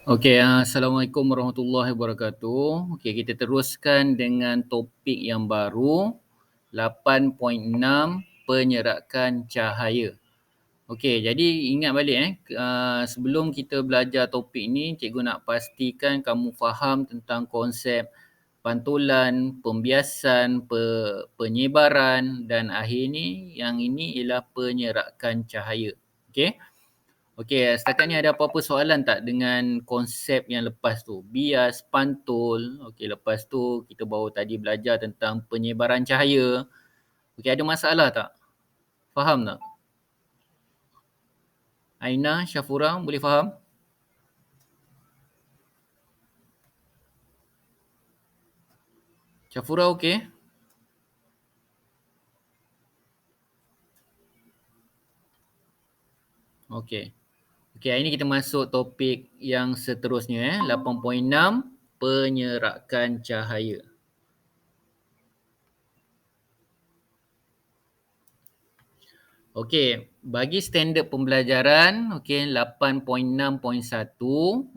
Okey, Assalamualaikum warahmatullahi wabarakatuh. Okey, kita teruskan dengan topik yang baru, 8.6 penyerakan cahaya. Okey, jadi ingat balik sebelum kita belajar topik ni, cikgu nak pastikan kamu faham tentang konsep pantulan, pembiasan, penyebaran dan akhir ni yang ini ialah penyerakan cahaya. Okey? Okey, setakat ni ada apa-apa soalan tak dengan konsep yang lepas tu? Bias, pantul. Okey, lepas tu kita baru tadi belajar tentang penyebaran cahaya. Okey, ada masalah tak? Faham tak? Aina, Syafura, boleh faham? Syafura okey? Okey. Okey, hari ni kita masuk topik yang seterusnya 8.6 penyerakan cahaya. Okey, bagi standard pembelajaran, okey 8.6.1,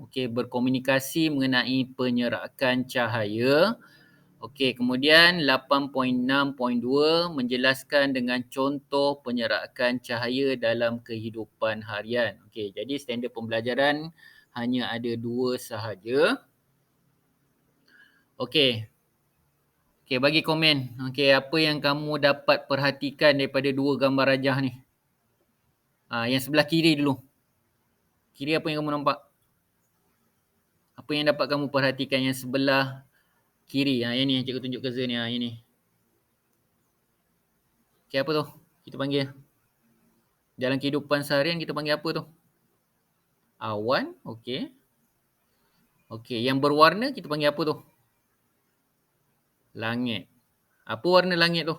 okey berkomunikasi mengenai penyerakan cahaya. Okey, kemudian 8.6.2 menjelaskan dengan contoh penyerakan cahaya dalam kehidupan harian. Okey, jadi standard pembelajaran hanya ada 2 sahaja. Okey. Okey, bagi komen. Okey, apa yang kamu dapat perhatikan daripada 2 gambar rajah ni? Yang sebelah kiri dulu. Kiri apa yang kamu nampak? Apa yang dapat kamu perhatikan yang sebelah kiri? Yang ni cikgu tunjuk ke Zul ni. Yang ni. Okey, apa tu? Kita panggil. Dalam kehidupan seharian kita panggil apa tu? Awan. Okey. Okey, yang berwarna kita panggil apa tu? Langit. Apa warna langit tu?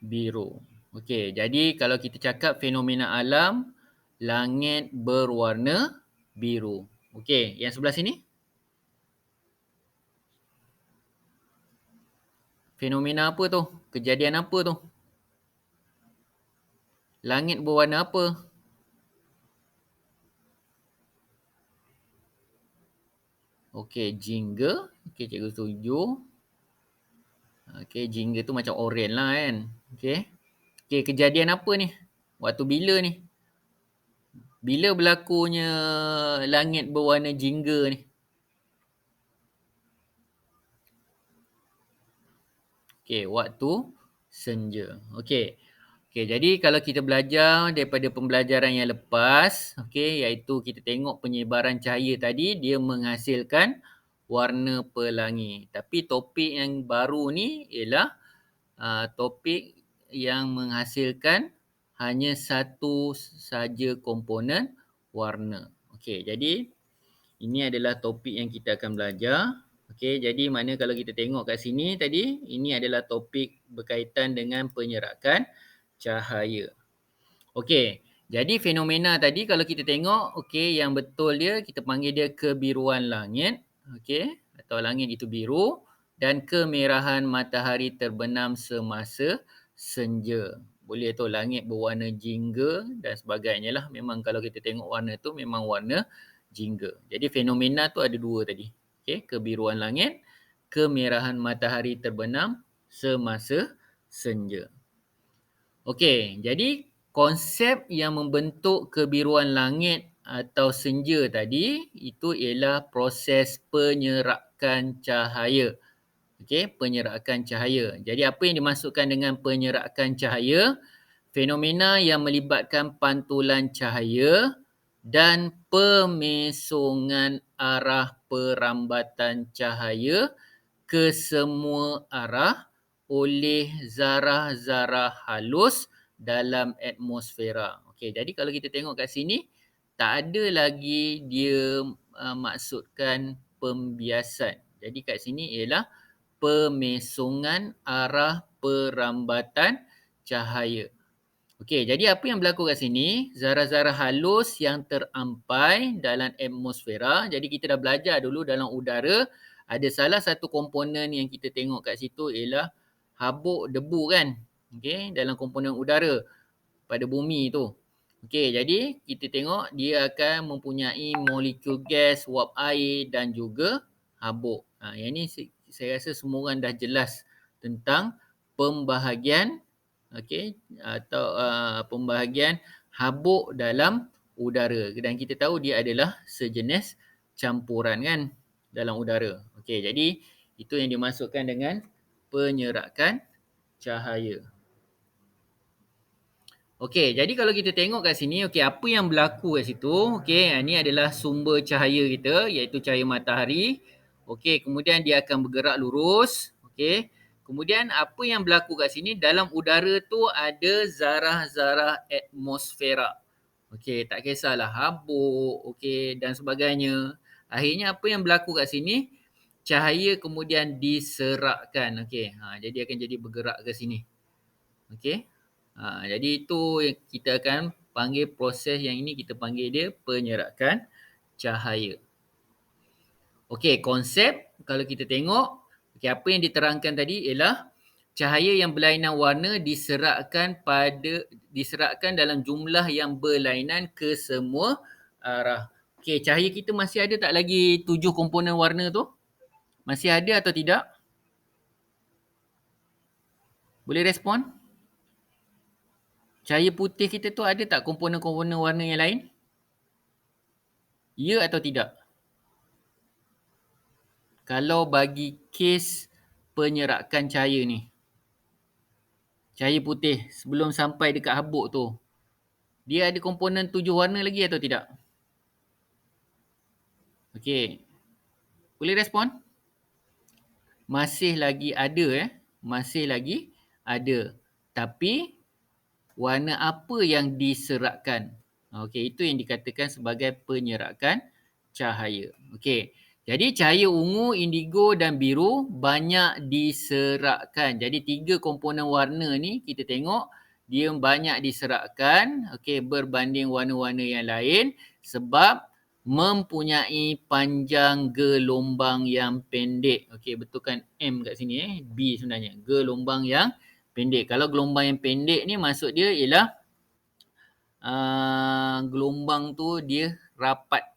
Biru. Okey, jadi kalau kita cakap fenomena alam, langit berwarna biru. Okey, yang sebelah sini? Fenomena apa tu? Kejadian apa tu? Langit berwarna apa? Okey, jingga. Okey, cikgu setuju. Okey, jingga tu macam oranye lah kan. Okey. Okey, kejadian apa ni? Waktu bila ni? Bila berlakunya langit berwarna jingga ni? Okey, waktu senja. Okey. Okey, jadi kalau kita belajar daripada pembelajaran yang lepas, okey, iaitu kita tengok penyebaran cahaya tadi, dia menghasilkan warna pelangi. Tapi topik yang baru ni ialah topik yang menghasilkan hanya satu saja komponen warna. Okey, jadi ini adalah topik yang kita akan belajar. Okey, jadi mana kalau kita tengok kat sini tadi, ini adalah topik berkaitan dengan penyerakan cahaya. Okey, jadi fenomena tadi kalau kita tengok, okey, yang betul dia kita panggil dia kebiruan langit, okey, atau langit itu biru, dan kemerahan matahari terbenam semasa senja. Boleh tu langit berwarna jingga dan sebagainya lah. Memang kalau kita tengok warna tu memang warna jingga. Jadi fenomena tu ada 2 tadi. Okey, kebiruan langit, kemerahan matahari terbenam semasa senja. Okey, jadi konsep yang membentuk kebiruan langit atau senja tadi itu ialah proses penyerakan cahaya. Okey, penyerakan cahaya. Jadi apa yang dimaksudkan dengan penyerakan cahaya? Fenomena yang melibatkan pantulan cahaya dan pemesongan arah perambatan cahaya ke semua arah oleh zarah-zarah halus dalam atmosfera. Okey, jadi kalau kita tengok kat sini, tak ada lagi dia maksudkan pembiasan. Jadi kat sini ialah pemesongan arah perambatan cahaya. Okey, jadi apa yang berlaku kat sini? Zarah-zarah halus yang terampai dalam atmosfera. Jadi kita dah belajar dulu dalam udara, ada salah satu komponen yang kita tengok kat situ ialah habuk debu kan. Okey, dalam komponen udara pada bumi tu. Okey, jadi kita tengok dia akan mempunyai molekul gas, wap air dan juga habuk. Yang ni saya rasa semua orang dah jelas tentang pembahagian atau pembahagian habuk dalam udara dan kita tahu dia adalah sejenis campuran kan dalam udara. Okey, jadi itu yang dimasukkan dengan penyerakan cahaya. Okey, jadi kalau kita tengok kat sini, okey, apa yang berlaku kat situ, okey, ni adalah sumber cahaya kita iaitu cahaya matahari. Okey, kemudian dia akan bergerak lurus, okey. Kemudian apa yang berlaku kat sini, dalam udara tu ada zarah-zarah atmosfera. Okey, tak kisahlah habuk, okey dan sebagainya. Akhirnya apa yang berlaku kat sini, cahaya kemudian diserakkan, okey. Jadi akan jadi bergerak ke sini. Okey. Jadi itu yang kita akan panggil proses yang ini kita panggil dia penyerakan cahaya. Okey, konsep kalau kita tengok, okey apa yang diterangkan tadi ialah cahaya yang berlainan warna diserakkan dalam jumlah yang berlainan ke semua arah. Okey, cahaya kita masih ada tak lagi 7 komponen warna tu? Masih ada atau tidak? Boleh respon? Cahaya putih kita tu ada tak komponen-komponen warna yang lain? Ya atau tidak? Kalau bagi kes penyerakan cahaya ni, cahaya putih sebelum sampai dekat habuk tu, dia ada komponen 7 warna lagi atau tidak? Okey. Boleh respon? Masih lagi ada Masih lagi ada. Tapi warna apa yang diserakkan? Okey, itu yang dikatakan sebagai penyerakan cahaya. Okey. Jadi cahaya ungu, indigo dan biru banyak diserakkan. Jadi 3 komponen warna ni kita tengok dia banyak diserakkan berbanding warna-warna yang lain sebab mempunyai panjang gelombang yang pendek. Okey, betulkan M kat sini B sebenarnya. Gelombang yang pendek. Kalau gelombang yang pendek ni maksud dia ialah gelombang tu dia rapat.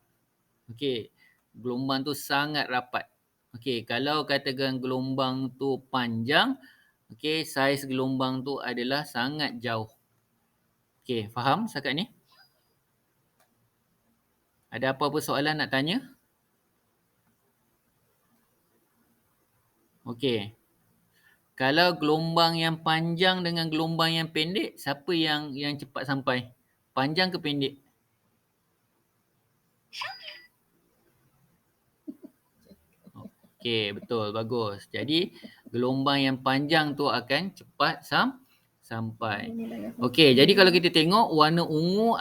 Okey, gelombang tu sangat rapat. Okey, kalau katakan gelombang tu panjang, saiz gelombang tu adalah sangat jauh. Okey, faham setakat ni? Ada apa-apa soalan nak tanya? Okey. Kalau gelombang yang panjang dengan gelombang yang pendek, siapa yang cepat sampai? Panjang ke pendek? Okey, betul. Bagus. Jadi, gelombang yang panjang tu akan cepat sampai. Okey, jadi kalau kita tengok warna ungu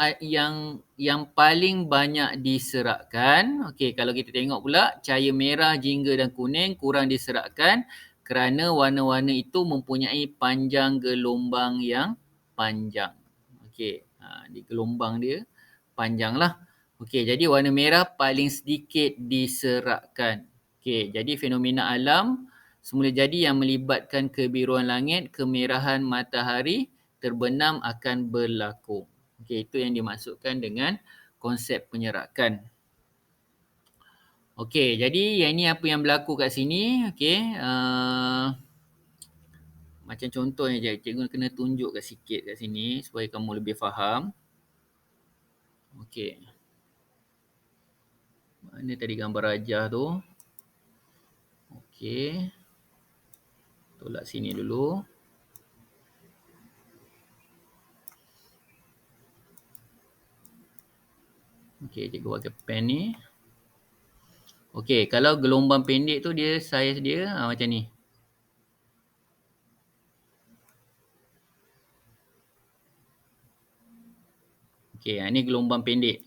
yang paling banyak diserakkan. Okey, kalau kita tengok pula cahaya merah, jingga dan kuning kurang diserakkan kerana warna-warna itu mempunyai panjang gelombang yang panjang. Okey, di gelombang dia panjanglah. Okey, jadi warna merah paling sedikit diserakkan. Okey, jadi fenomena alam semula jadi yang melibatkan kebiruan langit, kemerahan matahari terbenam akan berlaku. Okey, itu yang dimaksudkan dengan konsep penyerakan. Okey, jadi yang ni apa yang berlaku kat sini. Okey, macam contohnya je, cikgu kena tunjuk sikit kat sini supaya kamu lebih faham. Okey. Mana tadi gambar rajah tu? Okey. Tolak sini dulu. Okey, cikgu pakai pen ni. Okey, kalau gelombang pendek tu dia saiz dia macam ni. Okey, ni gelombang pendek.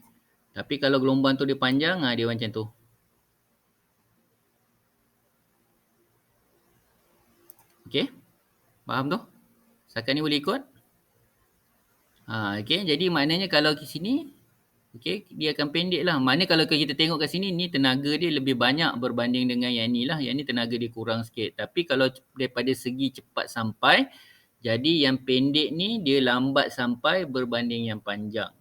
Tapi kalau gelombang tu dia panjang, dia macam tu. Okey, faham tu? Setakat ni boleh ikut? Okey, jadi maknanya kalau ke sini, dia akan pendek lah. Maknanya kalau kita tengok kat sini, ni tenaga dia lebih banyak berbanding dengan yang ni lah. Yang ni tenaga dia kurang sikit. Tapi kalau daripada segi cepat sampai, jadi yang pendek ni dia lambat sampai berbanding yang panjang.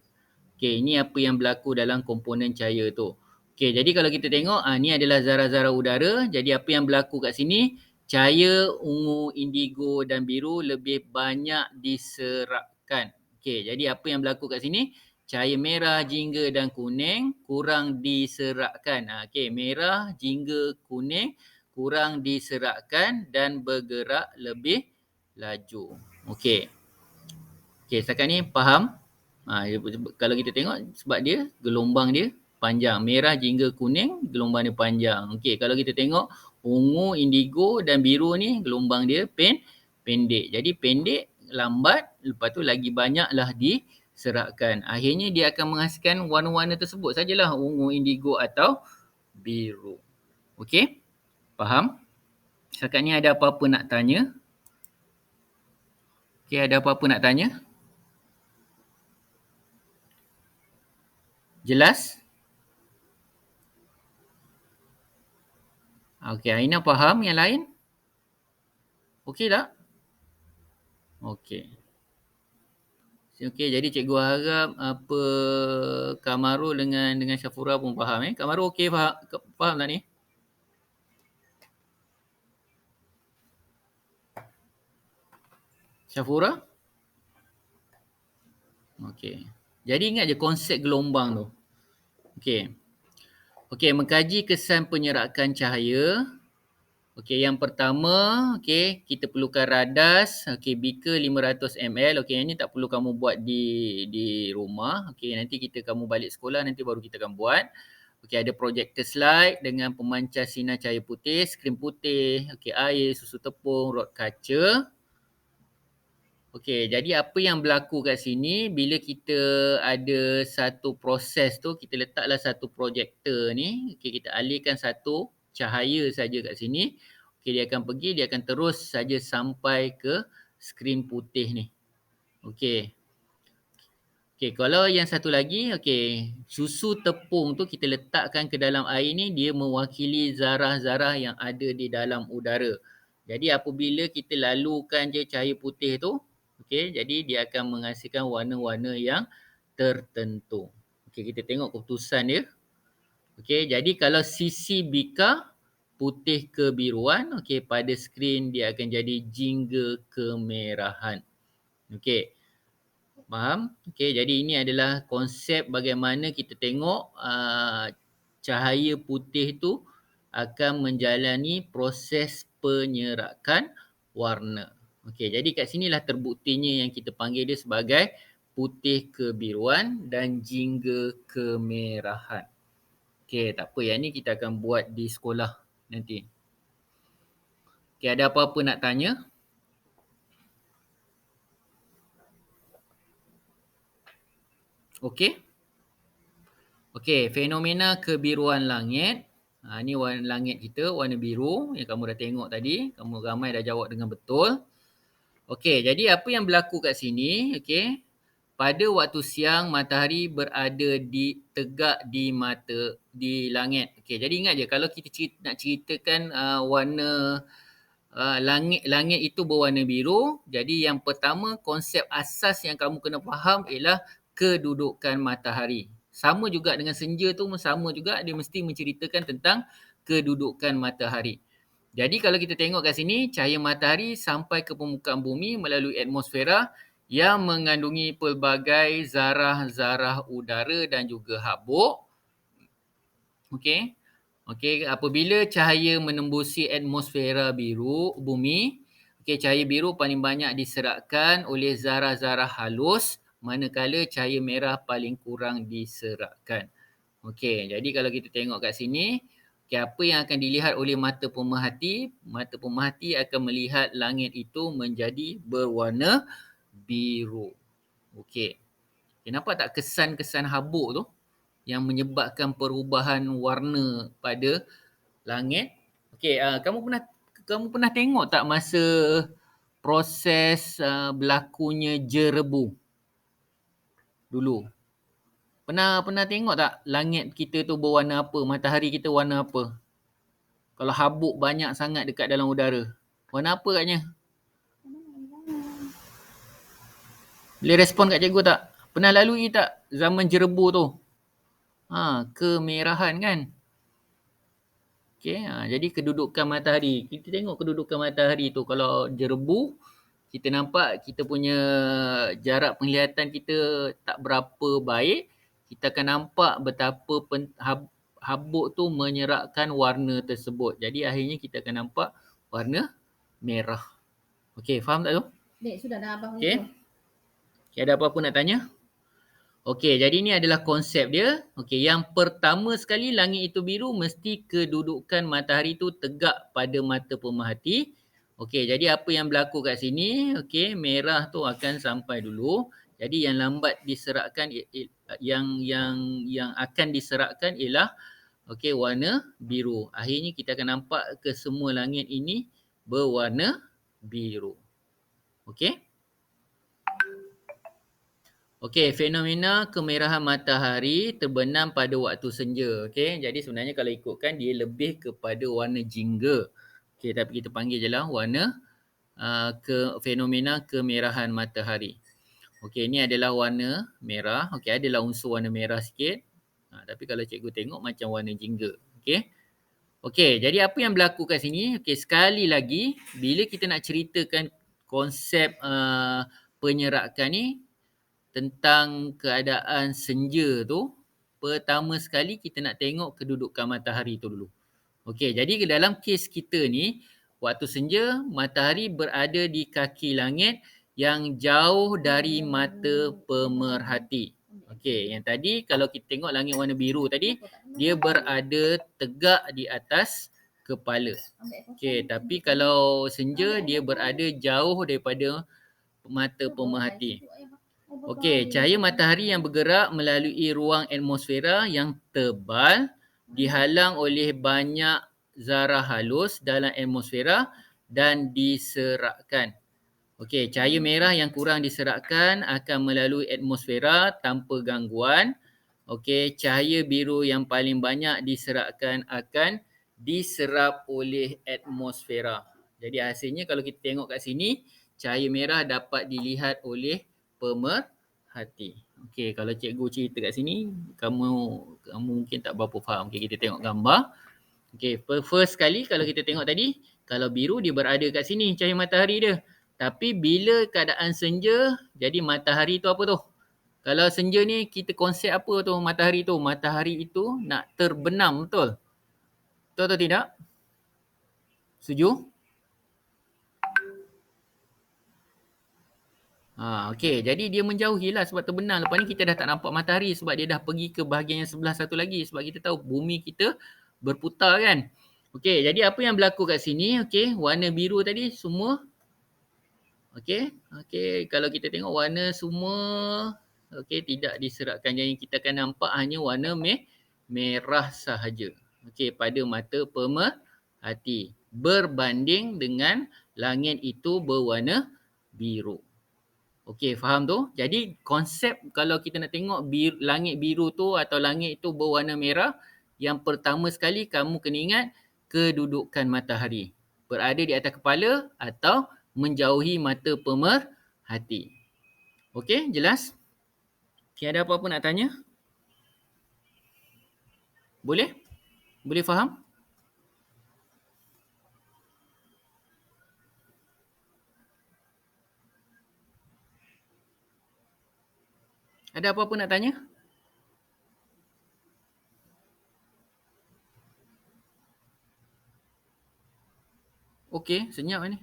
Okey, ini apa yang berlaku dalam komponen cahaya tu. Okey, jadi kalau kita tengok, ni adalah zarah-zarah udara. Jadi apa yang berlaku kat sini, cahaya ungu, indigo dan biru lebih banyak diserapkan. Okey, jadi apa yang berlaku kat sini, cahaya merah, jingga dan kuning kurang diserapkan. Okey, merah, jingga, kuning kurang diserapkan dan bergerak lebih laju. Okey. Okey, setakat ni faham? Kalau kita tengok sebab dia gelombang dia panjang. Merah jingga kuning gelombang dia panjang. Okey, kalau kita tengok ungu, indigo dan biru ni gelombang dia pendek. Jadi pendek, lambat, lepas tu lagi banyaklah diserapkan. Akhirnya dia akan menghasilkan warna-warna tersebut sajalah, ungu, indigo atau biru. Okey? Faham? Setakat ni ada apa-apa nak tanya? Okey, ada apa-apa nak tanya? Jelas? Okey, Aina faham, yang lain? Okey tak? Okey. Okey, jadi cikgu harap apa Kamarul dengan Syafura pun faham Kamarul okey faham tak ni? Syafura? Okey. Jadi ingat je konsep gelombang tu. Okey. Okey, mengkaji kesan penyerakan cahaya. Okey, yang pertama, okey, kita perlukan radas, okey, beaker 500 ml. Okey, yang ni tak perlu kamu buat di rumah. Okey, nanti kamu balik sekolah nanti baru kita akan buat. Okey, ada projector slide dengan pemancar sinar cahaya putih, skrin putih, okey, air, susu tepung, rod kaca. Okey, jadi apa yang berlaku kat sini bila kita ada satu proses tu, kita letaklah satu projektor ni, okey, kita alihkan satu cahaya saja kat sini. Okey, dia akan pergi, dia akan terus saja sampai ke skrin putih ni. Okey. Okey, kalau yang satu lagi, okey, susu tepung tu kita letakkan ke dalam air ni, dia mewakili zarah-zarah yang ada di dalam udara. Jadi apabila kita lalukan je cahaya putih tu, okey, jadi dia akan menghasilkan warna-warna yang tertentu. Okey, kita tengok keputusan dia. Okey, jadi kalau sisi bika putih kebiruan, okey, pada skrin dia akan jadi jingga kemerahan. Okey. Faham? Okey, jadi ini adalah konsep bagaimana kita tengok cahaya putih tu akan menjalani proses penyerakan warna. Okey, jadi kat sinilah terbuktinya yang kita panggil dia sebagai putih kebiruan dan jingga kemerahan. Okey, tak apa, yang ni kita akan buat di sekolah nanti. Okey, ada apa-apa nak tanya? Okey. Okey, fenomena kebiruan langit. Ni warna langit kita, warna biru yang kamu dah tengok tadi. Kamu ramai dah jawab dengan betul. Okey, jadi apa yang berlaku kat sini, okey. Pada waktu siang, matahari berada tegak di langit. Okey, jadi ingat je kalau kita nak ceritakan warna langit itu berwarna biru. Jadi yang pertama, konsep asas yang kamu kena faham ialah kedudukan matahari. Sama juga dengan senja tu, sama juga, dia mesti menceritakan tentang kedudukan matahari. Jadi kalau kita tengok kat sini, cahaya matahari sampai ke permukaan bumi melalui atmosfera yang mengandungi pelbagai zarah-zarah udara dan juga habuk. Okey. Okey, apabila cahaya menembusi atmosfera biru bumi, okey, cahaya biru paling banyak diserapkan oleh zarah-zarah halus, manakala cahaya merah paling kurang diserapkan. Okey, jadi kalau kita tengok kat sini, okey, apa yang akan dilihat oleh mata pemerhati? Mata pemerhati akan melihat langit itu menjadi berwarna biru. Okey. Okay, nampak tak kesan-kesan habuk tu yang menyebabkan perubahan warna pada langit? Okey, kamu pernah tengok tak masa proses berlakunya jerebu dulu? Pernah tengok tak langit kita tu berwarna apa? Matahari kita warna apa? Kalau habuk banyak sangat dekat dalam udara. Warna apa katnya? Boleh respon kat cikgu tak? Apa Pernah lalui tak zaman jerebu tu? Kemerahan kan? Okey, jadi kedudukan matahari. Kita tengok kedudukan matahari tu. Kalau jerebu, kita nampak kita punya jarak penglihatan kita tak berapa baik. Kita akan nampak betapa habuk tu menyerakkan warna tersebut. Jadi akhirnya kita akan nampak warna merah. Okey, faham tak tu? Dek, sudah dah abang Okey. itu. Okay, ada apa-apa nak tanya? Okey, jadi ini adalah konsep dia. Okey, yang pertama sekali langit itu biru mesti kedudukan matahari itu tegak pada mata pemerhati. Okey, jadi apa yang berlaku kat sini? Okey, merah tu akan sampai dulu. Jadi yang lambat diserakkan yang akan diserakkan ialah okey warna biru. Akhirnya kita akan nampak kesemua langit ini berwarna biru. Okey? Okey, fenomena kemerahan matahari terbenam pada waktu senja. Okey, jadi sebenarnya kalau ikutkan dia lebih kepada warna jingga. Okey, tapi kita panggil je lah warna fenomena kemerahan matahari. Okey, ini adalah warna merah. Okey, adalah unsur warna merah sikit. Tapi kalau cikgu tengok macam warna jingga. Okey. Okey, jadi apa yang berlaku kat sini? Okey, sekali lagi bila kita nak ceritakan konsep penyerakan ni, tentang keadaan senja tu, pertama sekali kita nak tengok kedudukan matahari tu dulu. Okey, jadi dalam kes kita ni, waktu senja, matahari berada di kaki langit yang jauh dari mata pemerhati. Okey, yang tadi kalau kita tengok langit warna biru tadi, dia berada tegak di atas kepala. Okey, tapi kalau senja, dia berada jauh daripada mata pemerhati. Okey, cahaya matahari yang bergerak melalui ruang atmosfera yang tebal dihalang oleh banyak zarah halus dalam atmosfera dan diserakkan. Okey, cahaya merah yang kurang diserakkan akan melalui atmosfera tanpa gangguan. Okey, cahaya biru yang paling banyak diserakkan akan diserap oleh atmosfera. Jadi hasilnya kalau kita tengok kat sini, cahaya merah dapat dilihat oleh pemerhati. Okey, kalau cikgu cerita kat sini, kamu mungkin tak berapa faham. Okey, kita tengok gambar. Okey, first sekali kalau kita tengok tadi, kalau biru dia berada kat sini cahaya matahari dia. Tapi bila keadaan senja, jadi matahari tu apa tu? Kalau senja ni kita konsep apa tu matahari tu? Matahari itu nak terbenam, betul? Betul atau tidak? Setuju? Okey, jadi dia menjauhilah sebab terbenam. Lepas ni kita dah tak nampak matahari sebab dia dah pergi ke bahagian yang sebelah satu lagi. Sebab kita tahu bumi kita berputar kan. Okey, jadi apa yang berlaku kat sini? Okey, warna biru tadi semua. Okey, kalau kita tengok warna semua okey tidak diseratkan. Jadi kita akan nampak hanya warna merah sahaja. Okey, pada mata pemerhati berbanding dengan langit itu berwarna biru. Okey, faham tu? Jadi konsep kalau kita nak tengok langit biru tu atau langit itu berwarna merah, yang pertama sekali kamu kena ingat kedudukan matahari. Berada di atas kepala atau menjauhi mata pemerhati. Okey, jelas? Tiada apa-apa nak tanya? Boleh? Boleh faham? Ada apa-apa nak tanya? Okey, senyap ni.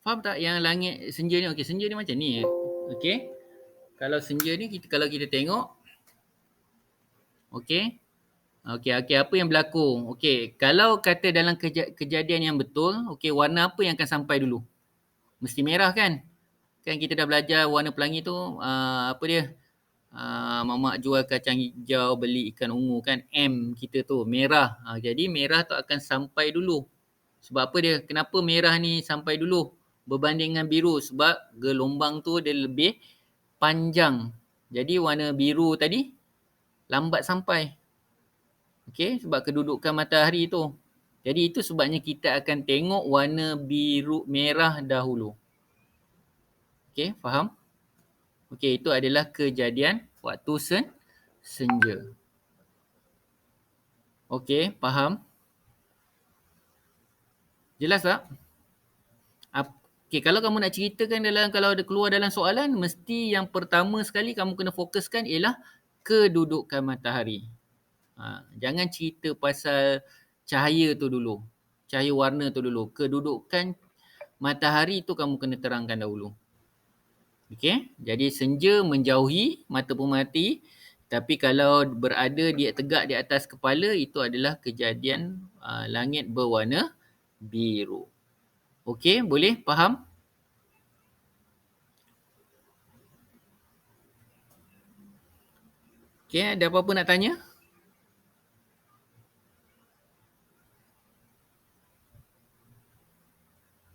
Faham tak yang langit senja ni? Okey, senja ni macam ni. Okey. Kalau senja ni kalau kita tengok, okey. Okey, apa yang berlaku? Okey, kalau kata dalam kejadian yang betul, okey, warna apa yang akan sampai dulu? Mesti merah kan? Kan kita dah belajar warna pelangi tu, apa dia? Mamak jual kacang hijau, beli ikan ungu kan? M kita tu, merah. Jadi merah tu akan sampai dulu. Sebab apa dia? Kenapa merah ni sampai dulu berbanding dengan biru? Sebab gelombang tu dia lebih panjang. Jadi warna biru tadi lambat sampai. Okey, sebab kedudukan matahari tu. Jadi itu sebabnya kita akan tengok warna biru merah dahulu. Okey, faham? Okey, itu adalah kejadian waktu senja. Okey, faham? Jelas tak? Okey, kalau kamu nak ceritakan kalau ada keluar dalam soalan, mesti yang pertama sekali kamu kena fokuskan ialah kedudukan matahari. Jangan cerita pasal cahaya tu dulu. Cahaya warna tu dulu. Kedudukan matahari tu kamu kena terangkan dahulu. Okey, jadi senja menjauhi mata pemerhati, tapi kalau berada dia tegak di atas kepala, itu adalah kejadian langit berwarna biru. Okey, boleh faham? Okey, ada apa-apa nak tanya?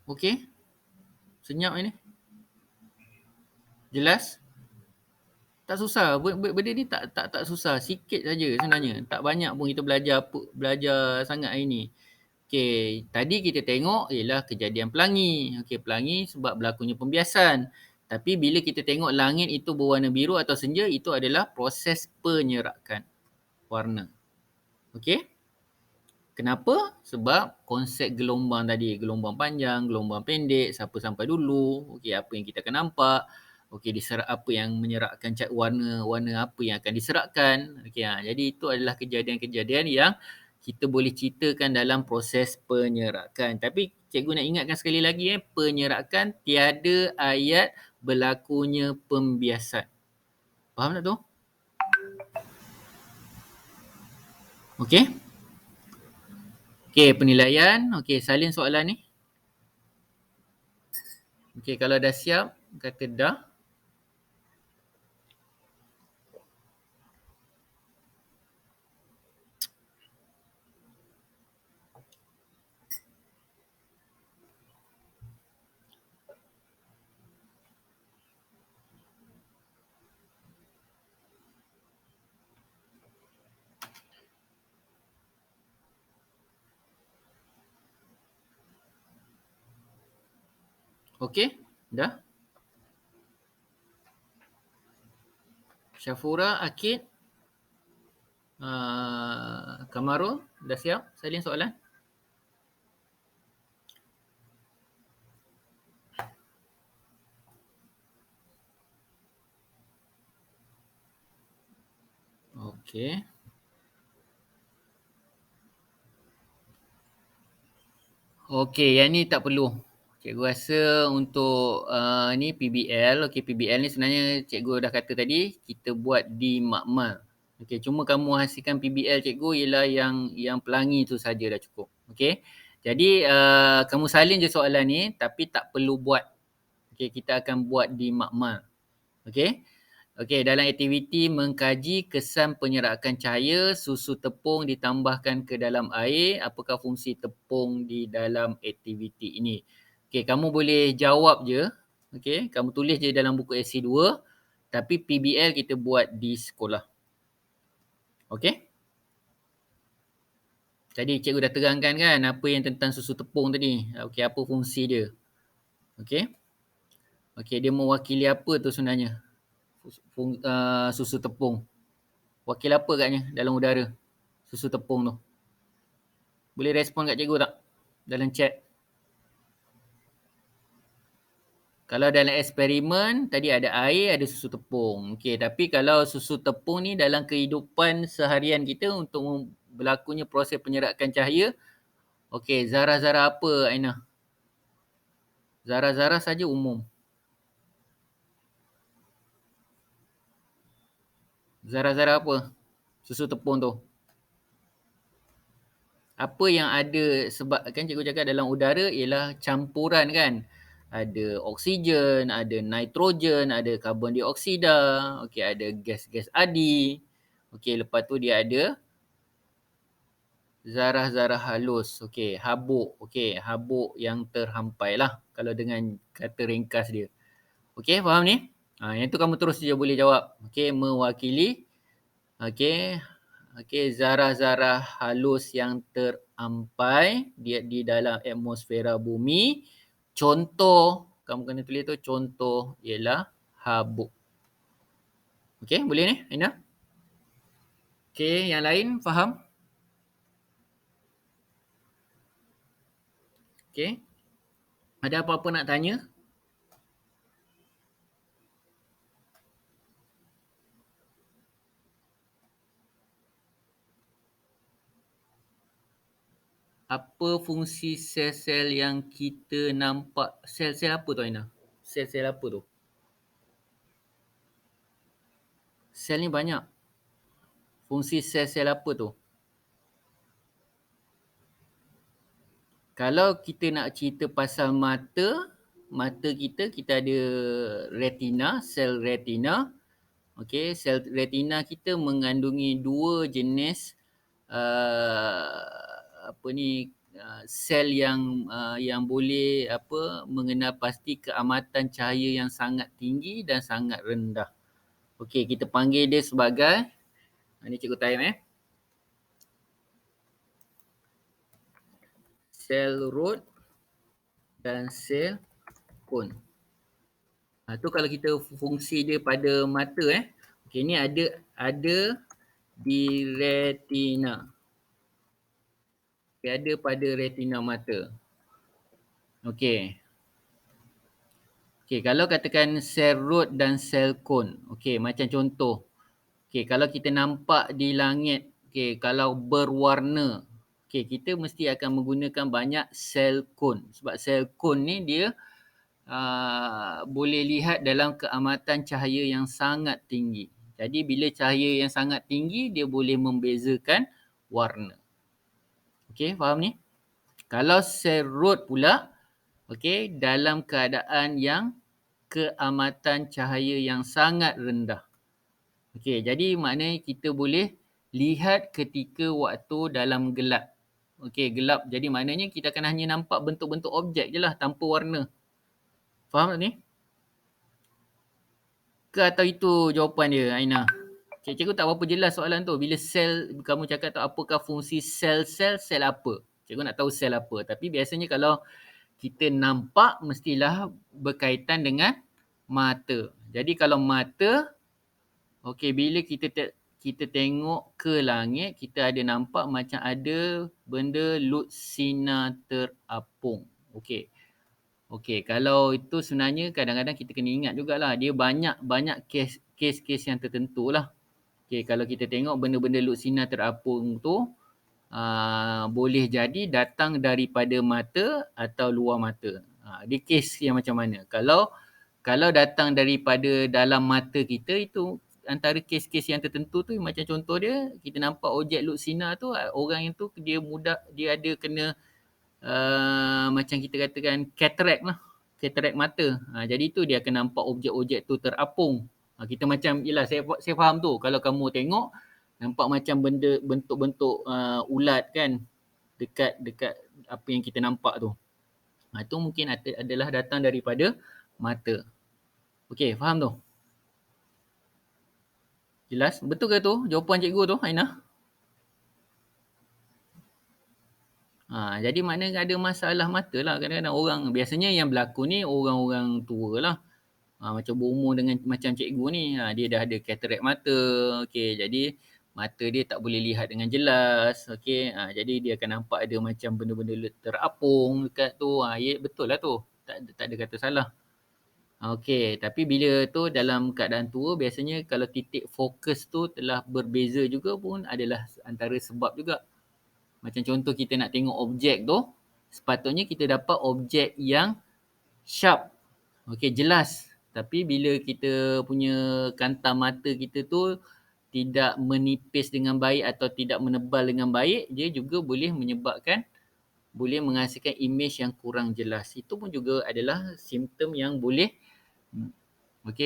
Okey, senyap ini. Jelas? Tak susah. Benda ni tak susah. Sikit saja sebenarnya. Tak banyak pun kita belajar sangat hari ni. Okey, tadi kita tengok ialah kejadian pelangi. Okey, pelangi sebab berlakunya pembiasan. Tapi bila kita tengok langit itu berwarna biru atau senja, itu adalah proses penyerakan warna. Okey? Kenapa? Sebab konsep gelombang tadi, gelombang panjang, gelombang pendek, siapa sampai dulu, okey, apa yang kita akan nampak, okey, diserak apa yang menyerakkan warna apa yang akan diserakkan. Okey, jadi itu adalah kejadian-kejadian yang kita boleh ceritakan dalam proses penyerakan. Tapi cikgu nak ingatkan sekali lagi, penyerakan tiada ayat berlakunya pembiasan. Faham tak tu? Okey? Okey, penilaian. Okey, salin soalan ni. Okey, kalau dah siap, kata dah. Okey, dah. Syafura, Akid, Kamarul, dah siap salin soalan? Okey. Okey, yang ni tak perlu. Cikgu rasa untuk ni PBL. Okey, PBL ni sebenarnya cikgu dah kata tadi, kita buat di makmal. Okey, cuma kamu hasilkan PBL cikgu ialah yang pelangi tu saja dah cukup. Okey. Jadi kamu salin je soalan ni tapi tak perlu buat. Okey, kita akan buat di makmal. Okey. Okey, dalam aktiviti mengkaji kesan penyerakan cahaya, susu tepung ditambahkan ke dalam air, apakah fungsi tepung di dalam aktiviti ini? Okey, kamu boleh jawab je. Okey, kamu tulis je dalam buku SC2, tapi PBL kita buat di sekolah. Okey? Tadi cikgu dah terangkan kan apa yang tentang susu tepung tadi. Okey, apa fungsi dia? Okey? Okey, dia mewakili apa tu sebenarnya? Susu tepung. Wakil apa agaknya dalam udara? Susu tepung tu. Boleh respon kat cikgu tak? Dalam chat. Kalau dalam eksperimen, tadi ada air, ada susu tepung. Okey, tapi kalau susu tepung ni dalam kehidupan seharian kita untuk berlakunya proses penyerakan cahaya, okey, zarah-zarah apa Aina? Zarah-zarah saja umum. Zarah-zarah apa? Susu tepung tu. Apa yang ada sebab kan cikgu cakap dalam udara ialah campuran kan. Ada oksigen, ada nitrogen, ada karbon dioksida, okey ada gas-gas adi. Okey lepas tu dia ada zarah-zarah halus. Okey, habuk. Okey, habuk yang terhampai lah kalau dengan kata ringkas dia. Okey, faham ni? Yang tu kamu terus je boleh jawab. Okey, mewakili. Okey, Okey, zarah-zarah halus yang terampai di dalam atmosfera bumi. Contoh, kamu kena tulis tu, contoh ialah habuk. Okey, boleh ni, Aina? Okey, yang lain faham? Okey. Ada apa-apa nak tanya? Apa fungsi sel-sel yang kita nampak? Sel-sel apa tu, Aina? Sel-sel apa tu? Sel ni banyak. Fungsi sel-sel apa tu? Kalau kita nak cerita pasal mata, mata kita ada retina, sel retina. Okey, sel retina kita mengandungi dua jenis apa ni sel yang boleh mengenal pasti keamatan cahaya yang sangat tinggi dan sangat rendah. Okey, kita panggil dia sebagai ini cikgu time sel rod dan sel kon. Tu kalau kita fungsi dia pada mata Okey, ni ada di retina. Okey, ada pada retina mata. Okey. Okey, kalau katakan sel rod dan sel kon. Okey, macam contoh. Okey, kalau kita nampak di langit, okey, kalau berwarna, okey, kita mesti akan menggunakan banyak sel kon. Sebab sel kon ni dia boleh lihat dalam keamatan cahaya yang sangat tinggi. Jadi bila cahaya yang sangat tinggi, dia boleh membezakan warna. Okey, faham ni? Kalau sel rod pula, okey, dalam keadaan yang keamatan cahaya yang sangat rendah. Okey, jadi maknanya kita boleh lihat ketika waktu dalam gelap. Okey, gelap. Jadi maknanya kita akan hanya nampak bentuk-bentuk objek je lah tanpa warna. Faham tak ni? Ke atau itu jawapan dia, Aina? Cikgu tak berapa jelas soalan tu. Bila sel, kamu cakap tu apakah fungsi sel-sel, sel apa? Cikgu nak tahu sel apa. Tapi biasanya kalau kita nampak mestilah berkaitan dengan mata. Jadi kalau mata, okey, bila kita tengok ke langit, kita ada nampak macam ada benda lut sinar terapung. Okey. Okey, kalau itu sebenarnya kadang-kadang kita kena ingat jugalah. Dia banyak kes-kes yang tertentu lah. Okey, kalau kita tengok benda-benda lut sinar terapung tu, boleh jadi datang daripada mata atau luar mata. Dia kes yang macam mana. Kalau datang daripada dalam mata kita, itu antara kes-kes yang tertentu tu, macam contoh dia, kita nampak objek lut sinar tu, orang itu dia ada kena macam kita katakan cataract lah. Cataract mata. Jadi tu dia akan nampak objek-objek tu terapung. Kita macam, yelah saya faham tu. Kalau kamu tengok, nampak macam benda bentuk-bentuk ulat kan dekat apa yang kita nampak tu. Itu mungkin adalah datang daripada mata. Okey, faham tu? Jelas? Betul ke tu jawapan cikgu tu, Aina? Jadi maknanya ada masalah mata lah. Kadang-kadang orang, biasanya yang berlaku ni orang-orang tua lah. Macam berumur dengan macam cikgu ni, dia dah ada cataract mata. Okey, jadi mata dia tak boleh lihat dengan jelas. Okey, jadi dia akan nampak ada macam benda-benda terapung dekat tu. Ya, betul lah tu. Tak ada kata salah. Okey, tapi bila tu dalam keadaan tua, biasanya kalau titik fokus tu telah berbeza juga pun adalah antara sebab juga. Macam contoh kita nak tengok objek tu, sepatutnya kita dapat objek yang sharp. Okey, jelas. Tapi bila kita punya kanta mata kita tu tidak menipis dengan baik atau tidak menebal dengan baik, dia juga boleh boleh menghasilkan imej yang kurang jelas. Itu pun juga adalah simptom yang boleh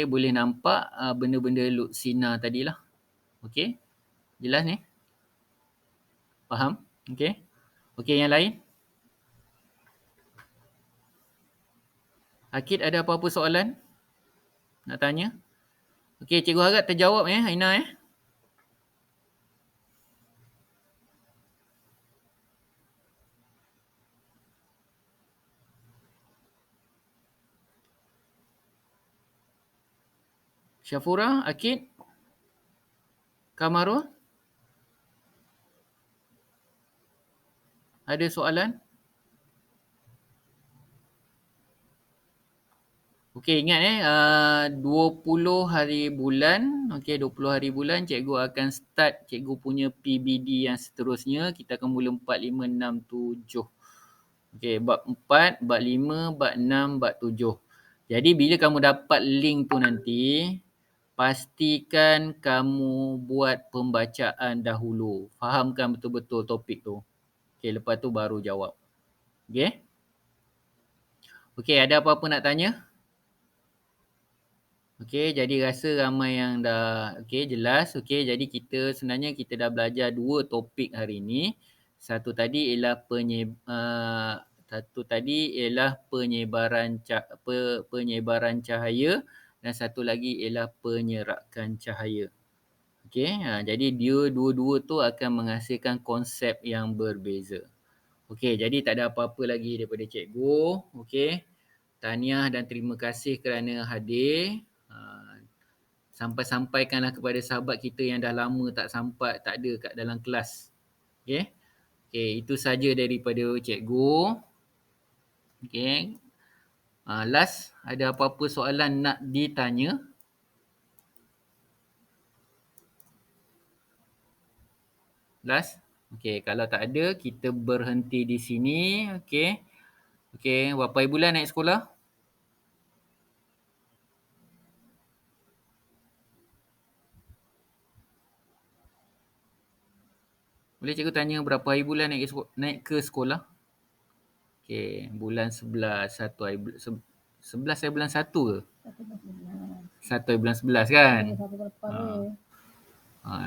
boleh nampak benda-benda lut sinar tadilah. Okey, jelas ni? Faham? Okey. Okey, yang lain? Akid ada apa-apa soalan? Nak tanya? Okey, cikgu harap terjawab Aina Syafura, Akid, Kamarul, ada soalan? Okey, ingat 20 hari bulan, okey 20 hari bulan cikgu akan start cikgu punya PBD yang seterusnya. Kita akan mula 4, 5, 6, 7. Okey, bab 4, bab 5, bab 6, bab 7. Jadi bila kamu dapat link tu nanti, pastikan kamu buat pembacaan dahulu. Fahamkan betul-betul topik tu. Okey, lepas tu baru jawab. Okey? Okey, ada apa-apa nak tanya? Okey, jadi rasa ramai yang dah jelas. Okey, jadi sebenarnya kita dah belajar 2 topik hari ni. Satu tadi ialah penyebaran cahaya dan satu lagi ialah penyerakan cahaya. Okey, jadi dia dua-dua tu akan menghasilkan konsep yang berbeza. Okey, jadi tak ada apa-apa lagi daripada cikgu. Okey. Tahniah dan terima kasih kerana hadir. Sampaikanlah kepada sahabat kita yang dah lama tak ada kat dalam kelas. Okey. Okey, itu saja daripada cikgu. Okey. Last, ada apa-apa soalan nak ditanya? Last. Okey, kalau tak ada kita berhenti di sini. Okey. Okey, berapa hari bulan naik sekolah? Boleh cikgu tanya berapa hari bulan naik ke sekolah? Okey, bulan 11, 11 hari bulan 1 ke? 1 hari bulan 11 kan?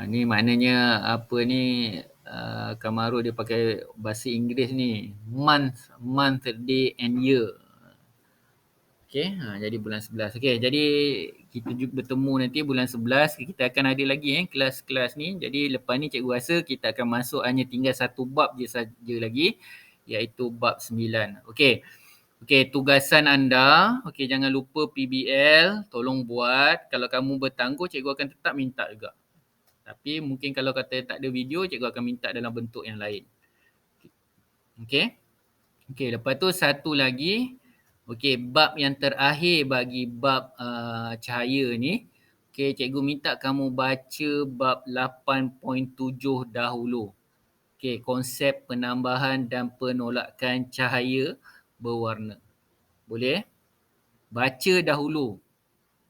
Ni maknanya apa ni, Kamarul dia pakai bahasa Inggeris ni. Month, day and year. Okey, jadi bulan 11. Okey, jadi kita bertemu nanti bulan 11. Kita akan ada lagi kelas-kelas ni. Jadi lepas ni cikgu rasa kita akan masuk hanya tinggal satu bab je saja lagi, iaitu bab 9. Okey. Okey, tugasan anda, okey jangan lupa PBL, tolong buat. Kalau kamu bertangguh, cikgu akan tetap minta juga. Tapi mungkin kalau kata tak ada video, cikgu akan minta dalam bentuk yang lain. Okey. Okey, lepas tu satu lagi, okey bab yang terakhir bagi bab cahaya ni, okey cikgu minta kamu baca bab 8.7 dahulu. Okey, konsep penambahan dan penolakan cahaya berwarna. Boleh? Baca dahulu.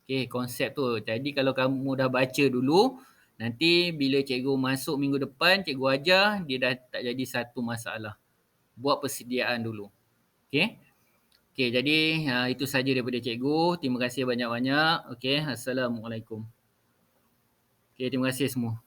Okey, konsep tu. Jadi kalau kamu dah baca dulu, nanti bila cikgu masuk minggu depan, cikgu ajar, dia dah tak jadi satu masalah. Buat persediaan dulu. Okey? Okey, jadi itu saja daripada cikgu. Terima kasih banyak-banyak. Okey, Assalamualaikum. Okey, terima kasih semua.